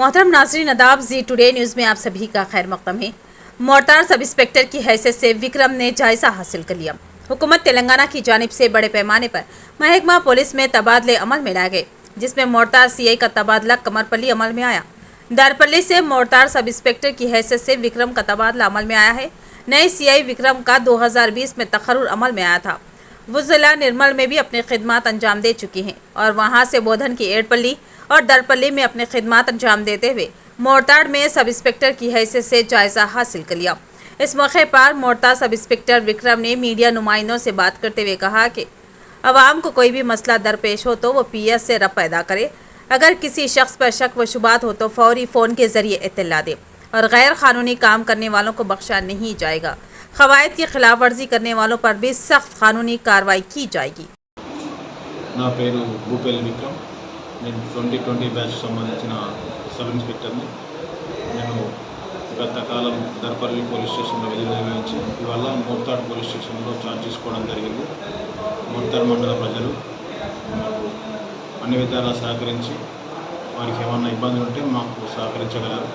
मोहतरम नाज़रीन अदाब जी today news में आप सभी का खैर मकदम है। मोर्टार सब इंस्पेक्टर की हैसियत से विक्रम ने जायज़ा हासिल कर लिया। हुकूमत तेलंगाना की जानिब से बड़े पैमाने पर महकमा पुलिस में तबादले अमल में लाए गए, जिसमें मोर्टार सीआई का तबादला कमरपल्ली अमल में आया। दारपल्ली से मोर्टार सब इंस्पेक्टर की हैसियत से विक्रम का तबादला अमल में आया है। नए सीआई विक्रम का 2020 में तकर्रुर अमल में आया था। वो जिला निर्मल में भी अपनी खिदमत अंजाम दे चुकी हैं और वहां से बोधन की एडपल्ली और दरपल्ली में अपनी खिदमत अंजाम देते हुए मोरताड़ में सब इंस्पेक्टर की हैसियत से जायजा हासिल कर लिया। इस मौके पर मोरताड़ सब इंस्पेक्टर विक्रम ने मीडिया नुमाइंदों से बात करते हुए कहा कि अवाम को कोई भी मसला दरपेश हो तो वो पीएस से रब्त पैदा करे। अगर किसी शख्स पर शक व शुबात हो तो फौरी फ़ोन के ज़रिए इत्तला दे और गैर कानूनी काम करने वालों को बख्शा नहीं जाएगा। क़वायद की खिलाफ वर्जी करने वालों पर भी सख्त कानूनी कार्रवाई की जाएगी। నా పేరు భూపేల్ విక్రమ్. నేను 2020 బ్యాచ్ సంబంధించిన సబ్ ఇన్స్పెక్టర్ని. నేను గత కాలం దర్పల్లి పోలీస్ స్టేషన్లో విధులు నిర్వహించి ఇవాళ మోర్తాడ్ పోలీస్ స్టేషన్లో ఛార్జ్ తీసుకోవడం జరిగింది. మోర్తాడ్ మండల ప్రజలు మాకు అన్ని విధాలా సహకరించి వారికి ఏమన్నా ఇబ్బందులు ఉంటే మాకు సహకరించగలరు.